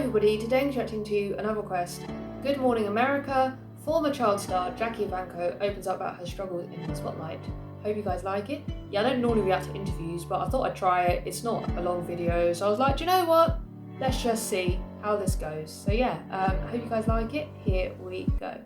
everybody, today I'm reacting to another request. Good Morning America, former child star Jackie Evancho opens up about her struggles in the spotlight. Hope you guys like it. Yeah, I don't normally react to interviews, but I thought I'd try it. It's not a long video, so I was like, do you know what? Let's just see how this goes. So yeah, hope you guys like it. Here we go.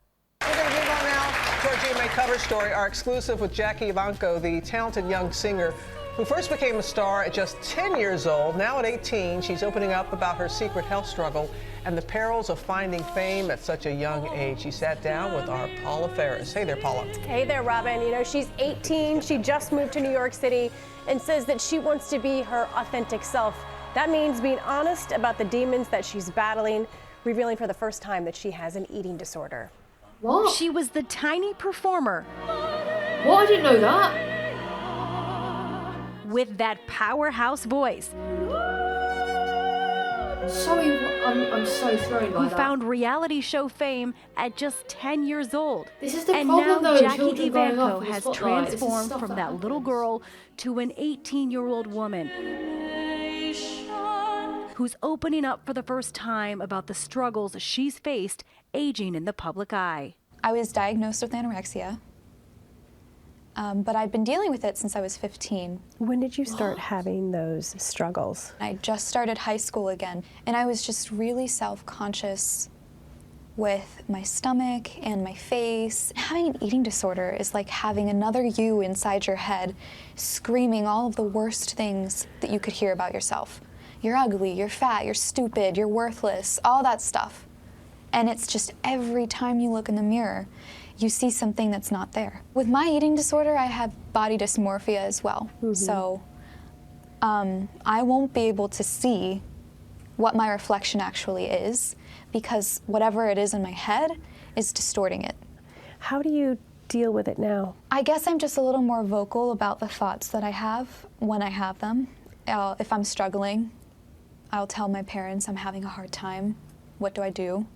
We're going to move on now to our GMA cover story, our exclusive with Jackie Evancho, the talented young singer who first became a star at just 10 years old. Now at 18, she's opening up about her secret health struggle and the perils of finding fame at such a young age. She sat down with our Paula Ferris. Hey there, Paula. Hey there, Robin. You know, she's 18. She just moved to New York City and says that she wants to be her authentic self. That means being honest about the demons that she's battling, revealing for the first time that she has an eating disorder. What? She was the tiny performer. What? I didn't know that. With that powerhouse voice. Sorry, I'm so thrown by Who that. found reality show fame at just 10 years old. This is the and problem, now though, Jackie children growing up Evancho in the has spotlight. This is transformed stuff from that that little happens. girl to an 18-year-old woman who's opening up for the first time about the struggles she's faced aging in the public eye. I was diagnosed with anorexia, but I'd been dealing with it since I was 15. When did you start having those struggles? I just started high school again, and I was just really self-conscious with my stomach and my face. Having an eating disorder is like having another you inside your head screaming all of the worst things that you could hear about yourself. You're ugly, you're fat, you're stupid, you're worthless, all that stuff. And it's just every time you look in the mirror, you see something that's not there. With my eating disorder, I have body dysmorphia as well. So I won't be able to see what my reflection actually is because whatever it is in my head is distorting it. How do you deal with it now? I guess I'm just a little more vocal about the thoughts that I have when I have them. If I'm struggling, I'll tell my parents I'm having a hard time. What do I do?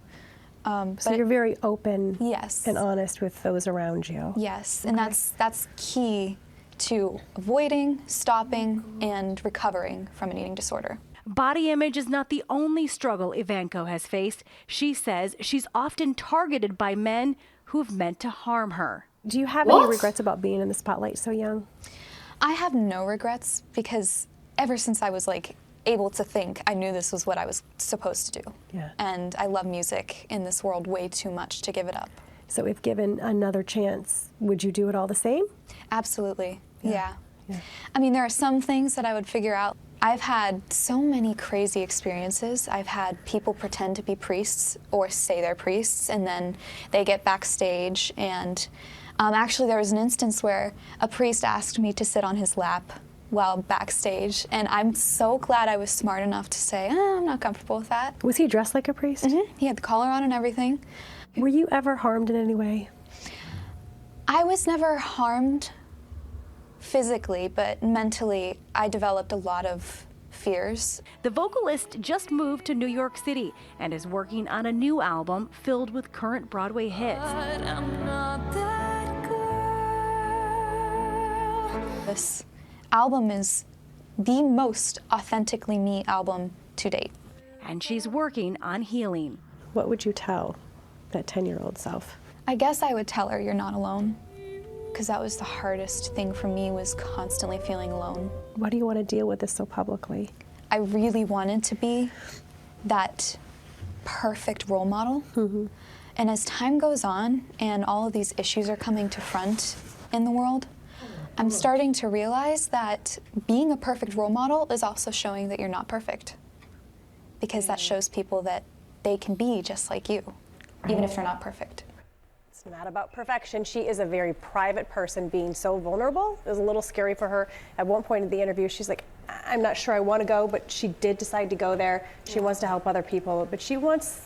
So you're very open yes. and honest with those around you. Yes, and that's key to avoiding, stopping, and recovering from an eating disorder. Body image is not the only struggle Evancho has faced. She says she's often targeted by men who've meant to harm her. Do you have What? any regrets about being in the spotlight so young? I have no regrets because ever since I was able to think, I knew this was what I was supposed to do. Yeah. And I love music in this world way too much to give it up. So if given another chance, would you do it all the same? Absolutely, yeah. I mean, there are some things that I would figure out. I've had so many crazy experiences. I've had people pretend to be priests or say they're priests, and then they get backstage. And actually, there was an instance where a priest asked me to sit on his lap while backstage, and I'm so glad I was smart enough to say, I'm not comfortable with that. Was he dressed like a priest? He had the collar on and everything. Were you ever harmed in any way? I was never harmed physically, but mentally, I developed a lot of fears. The vocalist just moved to New York City and is working on a new album filled with current Broadway hits. This album is the most authentically me album to date. And she's working on healing. What would you tell that 10-year-old self? I guess I would tell her you're not alone, because that was the hardest thing for me, was constantly feeling alone. Why do you want to deal with this so publicly? I really wanted to be that perfect role model. And as time goes on and all of these issues are coming to front in the world, I'm starting to realize that being a perfect role model is also showing that you're not perfect, because that shows people that they can be just like you, even if they're not perfect. It's not about perfection. She is a very private person. Being so vulnerable is a little scary for her. At one point in the interview, she's like, I'm not sure I want to go, but she did decide to go there. She wants to help other people, but she wants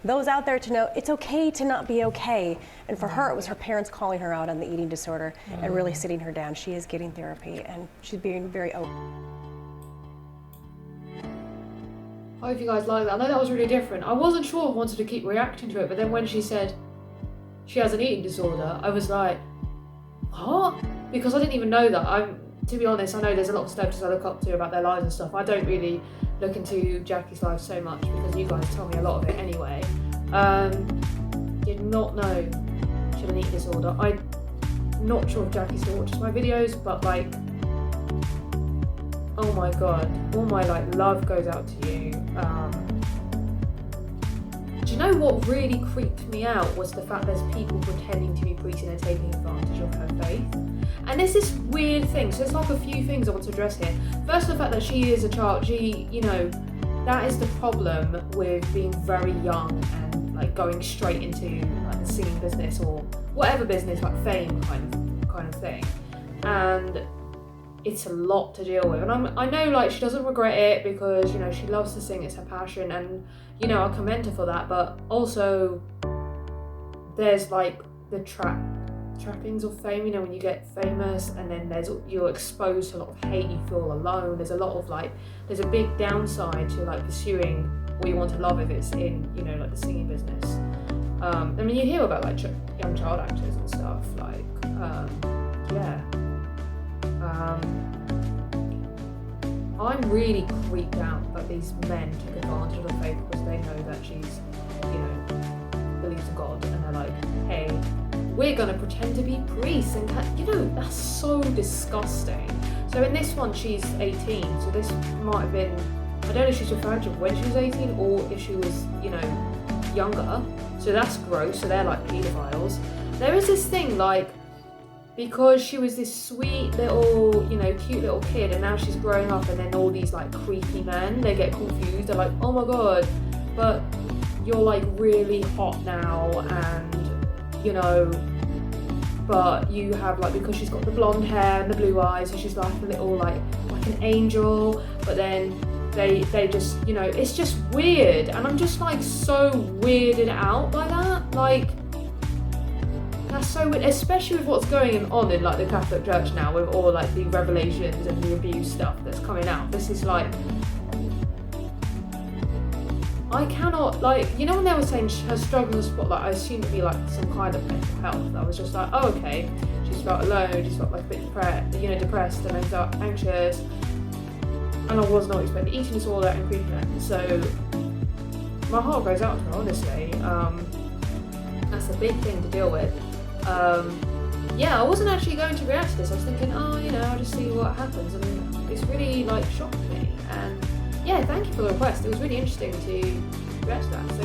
those out there to know it's okay to not be okay. And for her, it was her parents calling her out on the eating disorder and really sitting her down. She is getting therapy, and she's being very open. I hope you guys like that. I know that was really different. I wasn't sure I wanted to keep reacting to it, but then when she said she has an eating disorder, I was like, what? Because I didn't even know that. To be honest, I know there's a lot of celebrities I look up to about their lives and stuff. I don't really look into Jackie's life so much because you guys tell me a lot of it anyway. Did not know she had an eating disorder. I'm not sure if Jackie still watches my videos, but like, oh my god, all my like love goes out to you. Do you know what really creeped me out was the fact there's people pretending to be priests and taking advantage of her faith. And there's this weird thing, so there's like a few things I want to address here. First, the fact that she is a child, that is the problem with being very young and like going straight into like the singing business or whatever business, like fame kind of thing. And it's a lot to deal with. And I know like she doesn't regret it because, she loves to sing, it's her passion, and I commend her for that, but also there's like the trappings of fame, when you get famous and then you're exposed to a lot of hate, you feel alone, there's a lot of like, there's a big downside to like pursuing what you want to love if it's in, like the singing business. You hear about like young child actors and stuff, like, I'm really creeped out that these men took advantage of her faith because they know that she's, believes in God, and they're like, hey, we're gonna pretend to be priests, and that's so disgusting. So in this one, she's 18, so this might have been, I don't know if she's referring to when she was 18 or if she was, younger. So that's gross. So they're like paedophiles. There is this thing like, because she was this sweet little, cute little kid, and now she's growing up, and then all these like creepy men, they get confused. They're like, oh my god, but you're like really hot now, and but you have like, because she's got the blonde hair and the blue eyes, so she's like a little like an angel, but then they just, it's just weird, and I'm just like so weirded out by that. Like, that's so weird, especially with what's going on in like the Catholic Church now, with all like the revelations and the abuse stuff that's coming out. This is like, I cannot, like, when they were saying her struggle in the spotlight, I assumed it'd be like some kind of mental health. I was just like, oh okay, she's felt alone, she's felt like a bit depressed and anxious, and I was not expecting eating disorder and creepiness. So my heart goes out to her, honestly. That's a big thing to deal with. I wasn't actually going to react to this. I was thinking, I'll just see what happens, and it's really like shocked me. And thank you for the request. It was really interesting to react to that. So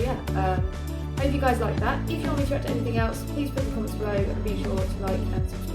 hope you guys like that. If you want me to react to anything else, please put in the comments below, and be sure to like and subscribe.